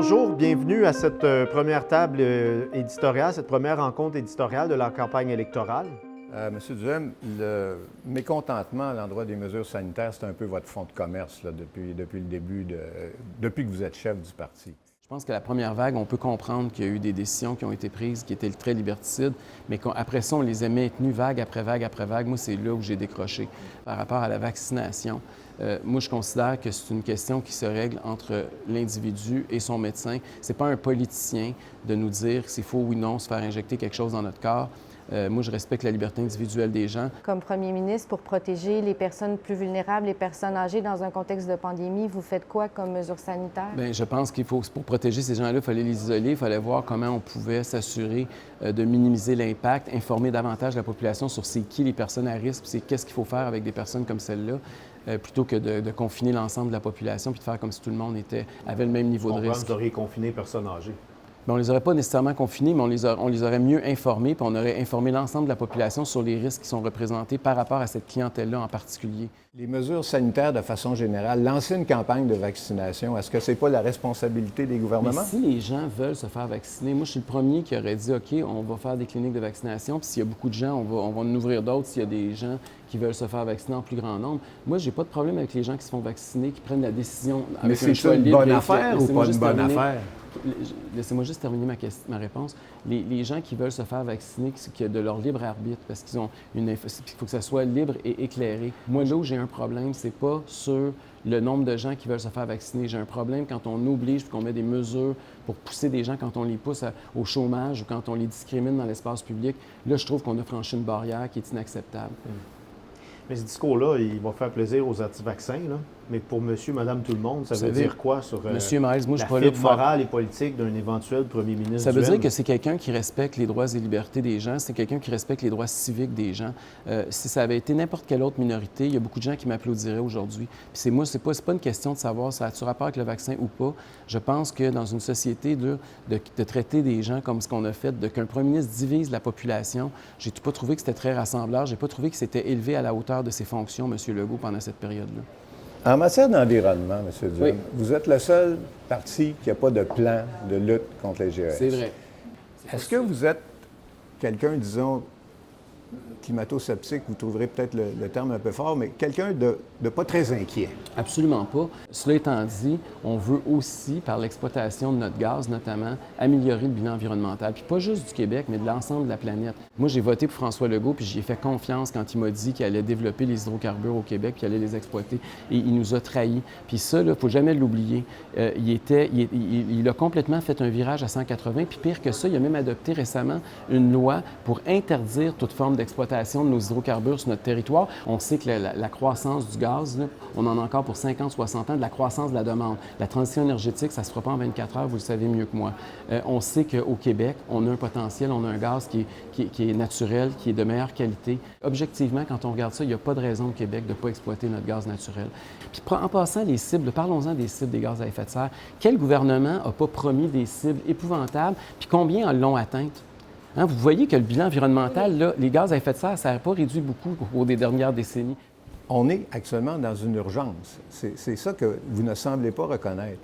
bonjour, bienvenue à cette première table éditoriale, cette première rencontre éditoriale de la campagne électorale. Monsieur Duhem, le mécontentement à l'endroit des mesures sanitaires, c'est un peu votre fonds de commerce là, depuis le début, depuis que vous êtes chef du parti. Je pense que la première vague, on peut comprendre qu'il y a eu des décisions qui ont été prises qui étaient très liberticides, mais qu'après ça, on les a maintenues vague après vague après vague. Moi, c'est là où j'ai décroché. Par rapport à la vaccination, moi, je considère que c'est une question qui se règle entre l'individu et son médecin. Ce n'est pas un politicien de nous dire s'il faut ou non se faire injecter quelque chose dans notre corps. Moi, je respecte la liberté individuelle des gens. Comme premier ministre, pour protéger les personnes plus vulnérables, les personnes âgées dans un contexte de pandémie, vous faites quoi comme mesures sanitaires? Bien, je pense qu'il faut, pour protéger ces gens-là, il fallait les isoler, il fallait voir comment on pouvait s'assurer de minimiser l'impact, informer davantage la population sur c'est qui les personnes à risque, c'est qu'est-ce qu'il faut faire avec des personnes comme celle-là, plutôt que de confiner l'ensemble de la population puis de faire comme si tout le monde avait le même niveau de risque. Vous auriez confiné les personnes âgées. Bien, on ne les aurait pas nécessairement confinés, mais on les aurait mieux informés, puis on aurait informé l'ensemble de la population sur les risques qui sont représentés par rapport à cette clientèle-là en particulier. Les mesures sanitaires, de façon générale, lancer une campagne de vaccination, est-ce que ce n'est pas la responsabilité des gouvernements? Mais si les gens veulent se faire vacciner, moi, je suis le premier qui aurait dit, OK, on va faire des cliniques de vaccination, puis s'il y a beaucoup de gens, on va en ouvrir d'autres s'il y a des gens qui veulent se faire vacciner en plus grand nombre. Moi, j'ai pas de problème avec les gens qui se font vacciner, qui prennent la décision avec un choix libre. Mais c'est une bonne affaire ou pas une bonne affaire? Laissez-moi juste terminer ma réponse. Les gens qui veulent se faire vacciner, qui de leur libre arbitre, parce qu'ils ont il faut que ça soit libre et éclairé. Moi, là où j'ai un problème, c'est pas sur le nombre de gens qui veulent se faire vacciner. J'ai un problème quand on oblige, qu'on met des mesures pour pousser des gens, quand on les pousse au chômage ou quand on les discrimine dans l'espace public. Là, je trouve qu'on a franchi une barrière qui est inacceptable. Mais ce discours-là, il va faire plaisir aux anti-vaccins, là. Mais pour monsieur, madame, tout le monde, ça veut dire quoi sur Monsieur Miles, moi, la je fibre morale et politique d'un éventuel premier ministre? Ça veut dire que c'est quelqu'un qui respecte les droits et libertés des gens, c'est quelqu'un qui respecte les droits civiques des gens. Si ça avait été n'importe quelle autre minorité, il y a beaucoup de gens qui m'applaudiraient aujourd'hui. Puis c'est pas une question de savoir ça a-tu rapport avec le vaccin ou pas. Je pense que dans une société de traiter des gens comme ce qu'on a fait, qu'un premier ministre divise la population, j'ai pas trouvé que c'était très rassembleur, j'ai pas trouvé que c'était élevé à la hauteur de ses fonctions, M. Legault, pendant cette période-là. En matière d'environnement, M. Duhem, Oui. vous êtes le seul parti qui n'a pas de plan de lutte contre les GES. C'est vrai. Est-ce que vous êtes quelqu'un, disons, climato-sceptique, vous trouverez peut-être le terme un peu fort, mais quelqu'un de pas très inquiet? Absolument pas. Cela étant dit, on veut aussi, par l'exploitation de notre gaz notamment, améliorer le bilan environnemental. Puis pas juste du Québec, mais de l'ensemble de la planète. Moi, j'ai voté pour François Legault, puis j'y ai fait confiance quand il m'a dit qu'il allait développer les hydrocarbures au Québec, puis qu'il allait les exploiter. Et il nous a trahis. Puis ça, il ne faut jamais l'oublier. Il a complètement fait un virage à 180, puis pire que ça, il a même adopté récemment une loi pour interdire toute forme d'exploitation de nos hydrocarbures sur notre territoire. On sait que la croissance du gaz, là, on en a encore pour 50-60 ans de la croissance de la demande. La transition énergétique, ça ne se fera pas en 24 heures, vous le savez mieux que moi. On sait qu'au Québec, on a un potentiel, on a un gaz qui est naturel, qui est de meilleure qualité. Objectivement, quand on regarde ça, il n'y a pas de raison au Québec de ne pas exploiter notre gaz naturel. Puis en passant, les cibles, parlons-en des cibles des gaz à effet de serre. Quel gouvernement n'a pas promis des cibles épouvantables, puis combien en l'ont atteinte? Hein, vous voyez que le bilan environnemental, là, les gaz à effet de serre, ça n'a pas réduit beaucoup au cours des dernières décennies. On est actuellement dans une urgence. C'est ça que vous ne semblez pas reconnaître.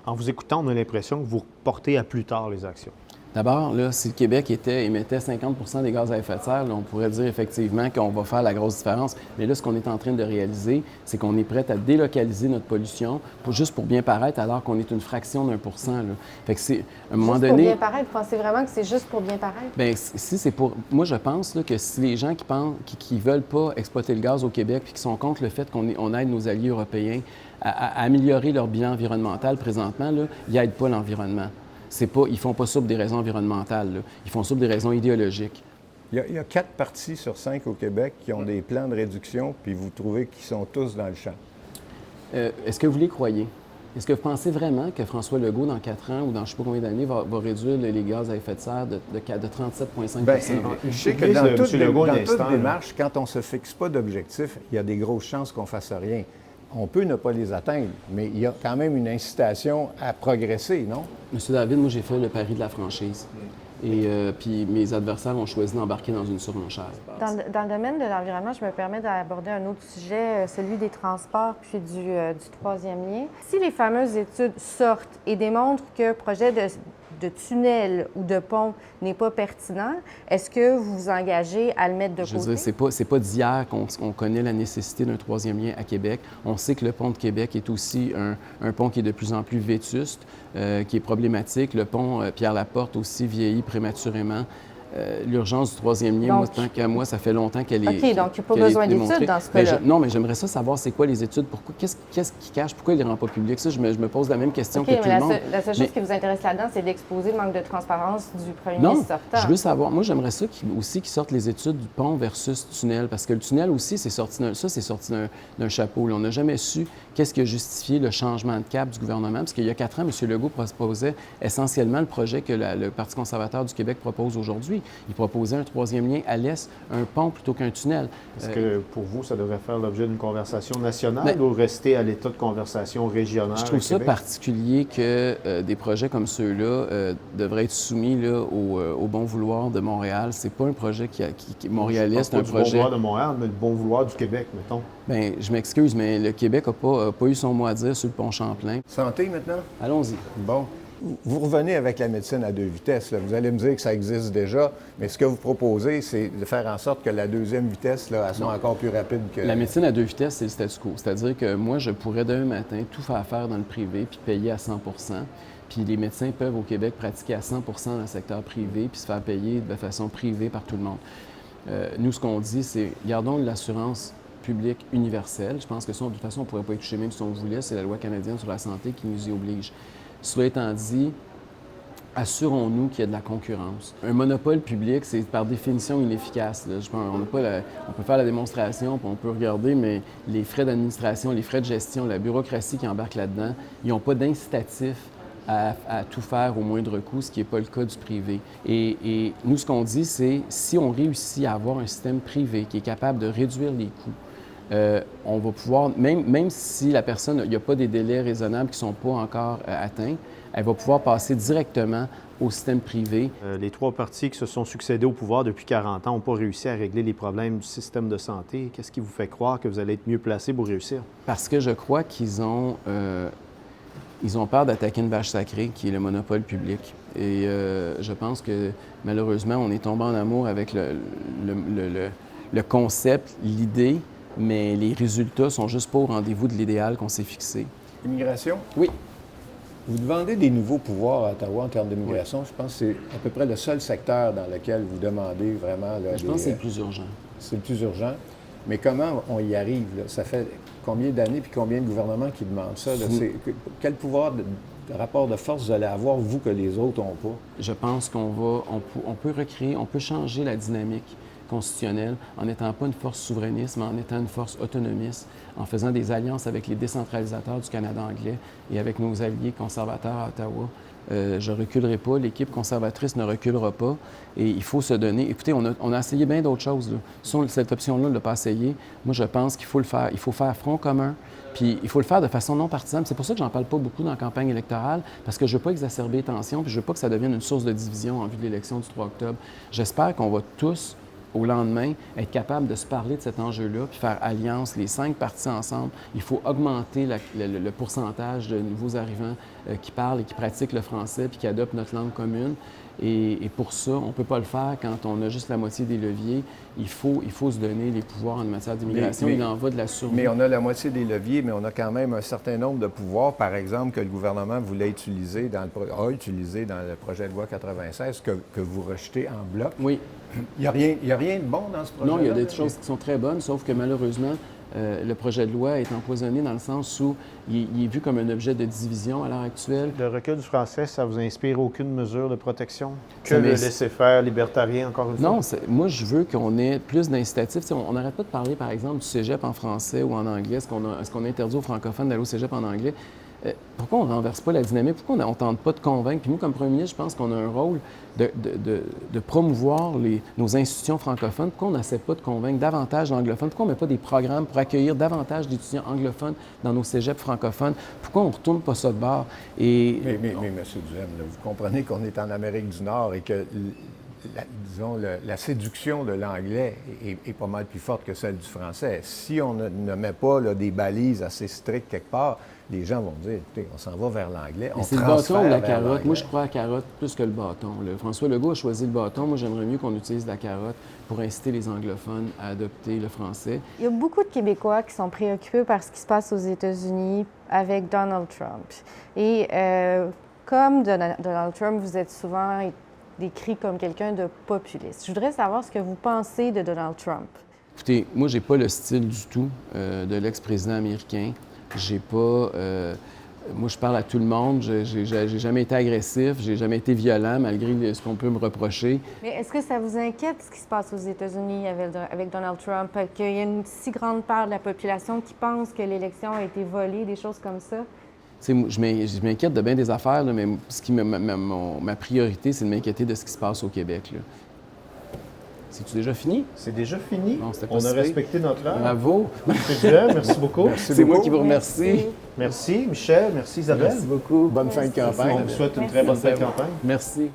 En vous écoutant, on a l'impression que vous reportez à plus tard les actions. D'abord, là, si le Québec émettait 50 des gaz à effet de serre, là, on pourrait dire effectivement qu'on va faire la grosse différence. Mais là, ce qu'on est en train de réaliser, c'est qu'on est prêt à délocaliser notre pollution juste pour bien paraître, alors qu'on est une fraction d'1 %. Là. Fait que c'est, à un moment donné... Juste pour bien paraître? Vous pensez vraiment que c'est juste pour bien paraître? Bien, si c'est pour... Moi, je pense là, que si les gens qui veulent pas exploiter le gaz au Québec puis qui sont contre le fait qu'on aide nos alliés européens à améliorer leur bilan environnemental présentement, là, ils n'aident pas l'environnement. Ils ne font pas ça pour des raisons environnementales, là. Ils font ça pour des raisons idéologiques. Il y a 4 partis sur 5 au Québec qui ont des plans de réduction, puis vous trouvez qu'ils sont tous dans le champ. Est-ce que vous les croyez? Est-ce que vous pensez vraiment que François Legault, dans 4 ans ou dans je ne sais pas combien d'années, va réduire les gaz à effet de serre de 37,5 Bien, je sais que dans toute démarche, quand on ne se fixe pas d'objectif, il y a des grosses chances qu'on ne fasse rien. On peut ne pas les atteindre, mais il y a quand même une incitation à progresser, non? Monsieur David, moi, j'ai fait le pari de la franchise. Et puis mes adversaires ont choisi d'embarquer dans une surenchère. Dans le domaine de l'environnement, je me permets d'aborder un autre sujet, celui des transports puis du troisième lien. Si les fameuses études sortent et démontrent que le projet de tunnel ou de pont n'est pas pertinent, est-ce que vous vous engagez à le mettre de côté? Je veux dire, c'est pas d'hier qu'on connaît la nécessité d'un troisième lien à Québec. On sait que le pont de Québec est aussi un pont qui est de plus en plus vétuste, qui est problématique. Le pont Pierre-Laporte aussi vieillit prématurément. L'urgence du troisième lien, Donc, tant qu'à moi, ça fait longtemps qu'elle est. OK, donc il n'y a pas besoin d'études dans ce cas-là. Non, mais j'aimerais ça savoir c'est quoi les études, qu'est-ce qui cache, pourquoi il ne les rend pas publics. Ça, je me pose la même question OK, que tout mais le monde. La seule chose qui vous intéresse là-dedans, c'est d'exposer le manque de transparence du premier ministre sortant. Je veux savoir, moi j'aimerais ça aussi qu'ils sortent les études du pont versus tunnel, parce que le tunnel aussi, c'est sorti d'un chapeau. Là. On n'a jamais su qu'est-ce qui a justifié le changement de cap du gouvernement, parce qu'il y a 4 ans, M. Legault proposait essentiellement le projet que le Parti conservateur du Québec propose aujourd'hui. Il proposait un troisième lien à l'est, un pont plutôt qu'un tunnel. Est-ce que pour vous, ça devrait faire l'objet d'une conversation nationale ou rester à l'état de conversation régionale? Je trouve ça particulier que des projets comme ceux-là devraient être soumis là, au bon vouloir de Montréal. C'est pas un projet qui est montréaliste, c'est un projet... le bon vouloir de Montréal, mais le bon vouloir du Québec, mettons. Bien, je m'excuse, mais le Québec n'a pas eu son mot à dire sur le pont Champlain. Santé maintenant? Allons-y. Bon. Vous revenez avec la médecine à 2 vitesses. Là. Vous allez me dire que ça existe déjà, mais ce que vous proposez, c'est de faire en sorte que la deuxième vitesse, là, elle soit encore plus rapide que... La médecine à 2 vitesses, c'est le statu quo. C'est-à-dire que moi, je pourrais demain matin tout faire dans le privé puis payer à 100 %. Puis les médecins peuvent au Québec pratiquer à 100 % dans le secteur privé puis se faire payer de façon privée par tout le monde. Nous, ce qu'on dit, c'est gardons l'assurance publique universelle. Je pense que ça, de toute façon, on ne pourrait pas y toucher même si on voulait. C'est la loi canadienne sur la santé qui nous y oblige. Cela étant dit, assurons-nous qu'il y a de la concurrence. Un monopole public, c'est par définition inefficace. Là. On peut faire la démonstration, puis on peut regarder, mais les frais d'administration, les frais de gestion, la bureaucratie qui embarque là-dedans, ils n'ont pas d'incitatif à tout faire au moindre coût, ce qui n'est pas le cas du privé. Et nous, ce qu'on dit, c'est si on réussit à avoir un système privé qui est capable de réduire les coûts, on va pouvoir, même si la personne, il n'y a pas des délais raisonnables qui ne sont pas encore atteints, elle va pouvoir passer directement au système privé. Les 3 partis qui se sont succédés au pouvoir depuis 40 ans n'ont pas réussi à régler les problèmes du système de santé. Qu'est-ce qui vous fait croire que vous allez être mieux placé pour réussir? Parce que je crois qu'ils ont peur d'attaquer une vache sacrée, qui est le monopole public. Et je pense que, malheureusement, on est tombé en amour avec le concept, l'idée, mais les résultats sont juste pas au rendez-vous de l'idéal qu'on s'est fixé. Immigration? Oui. Vous demandez des nouveaux pouvoirs à Ottawa en termes d'immigration. Oui. Je pense que c'est à peu près le seul secteur dans lequel vous demandez vraiment... Là, je pense que c'est le plus urgent. C'est le plus urgent. Mais comment on y arrive? Là? Ça fait combien d'années puis combien de gouvernements qui demandent ça? Là? Quel pouvoir de rapport de force vous allez avoir, vous, que les autres n'ont pas? Je pense on peut recréer, on peut changer la dynamique constitutionnelle en n'étant pas une force souverainiste, mais en étant une force autonomiste, en faisant des alliances avec les décentralisateurs du Canada anglais et avec nos alliés conservateurs à Ottawa. Je ne reculerai pas, l'équipe conservatrice ne reculera pas et il faut se donner. Écoutez, on a essayé bien d'autres choses. Là. Cette option-là, on ne l'a pas essayé. Moi, je pense qu'il faut le faire. Il faut faire front commun, puis il faut le faire de façon non partisane. C'est pour ça que j'en parle pas beaucoup dans la campagne électorale, parce que je ne veux pas exacerber les tensions, puis je ne veux pas que ça devienne une source de division en vue de l'élection du 3 octobre. J'espère qu'on va tous, au lendemain, être capable de se parler de cet enjeu-là, puis faire alliance, les 5 partis ensemble. Il faut augmenter le pourcentage de nouveaux arrivants qui parlent et qui pratiquent le français, puis qui adoptent notre langue commune. Et pour ça, on ne peut pas le faire quand on a juste la moitié des leviers. Il faut se donner les pouvoirs en matière d'immigration. Il en va de la survie. Mais on a la moitié des leviers, mais on a quand même un certain nombre de pouvoirs, par exemple, que le gouvernement voulait utiliser a utilisé dans le projet de loi 96, que vous rejetez en bloc. Oui. Il n'y a rien de bon dans ce projet-là? Non, il y a des choses qui sont très bonnes, sauf que malheureusement, le projet de loi est empoisonné dans le sens où il est vu comme un objet de division à l'heure actuelle. Le recul du français, ça vous inspire aucune mesure de protection? Que le laisser-faire libertarien, encore une fois? Non, moi, je veux qu'on ait plus d'incitatifs. On n'arrête pas de parler, par exemple, du cégep en français ou en anglais. Est-ce qu'on a interdit aux francophones d'aller au cégep en anglais? pourquoi on ne renverse pas la dynamique? Pourquoi on ne tente pas de convaincre? Puis nous, comme premier ministre, je pense qu'on a un rôle de promouvoir nos institutions francophones. Pourquoi on n'essaie pas de convaincre davantage d'anglophones? Pourquoi on ne met pas des programmes pour accueillir davantage d'étudiants anglophones dans nos cégeps francophones? Pourquoi on ne retourne pas ça de bord? Mais M. Duhem, là, vous comprenez qu'on est en Amérique du Nord et que la séduction de l'anglais est pas mal plus forte que celle du français. Si on ne met pas là, des balises assez strictes quelque part, les gens vont dire, écoutez, on s'en va vers l'anglais, on c'est le bâton ou la carotte? Moi, je crois à la carotte plus que le bâton. François Legault a choisi le bâton. Moi, j'aimerais mieux qu'on utilise la carotte pour inciter les anglophones à adopter le français. Il y a beaucoup de Québécois qui sont préoccupés par ce qui se passe aux États-Unis avec Donald Trump. Et comme Donald Trump, vous êtes souvent décrit comme quelqu'un de populiste. Je voudrais savoir ce que vous pensez de Donald Trump. Écoutez, moi, j'ai pas le style du tout de l'ex-président américain. J'ai pas... moi, je parle à tout le monde. J'ai jamais été agressif. J'ai jamais été violent, malgré ce qu'on peut me reprocher. Mais est-ce que ça vous inquiète, ce qui se passe aux États-Unis avec Donald Trump? Qu'il y a une si grande part de la population qui pense que l'élection a été volée, des choses comme ça? Je m'inquiète de bien des affaires, là, mais ma priorité, c'est de m'inquiéter de ce qui se passe au Québec. C'est-tu déjà fini? C'est déjà fini. Non, on a respecté notre heure. Bravo. Merci beaucoup. C'est moi qui vous remercie. Merci, Michel. Merci, Isabelle. Merci beaucoup. Bonne fin de campagne. On vous souhaite une très bonne fin de campagne. Merci.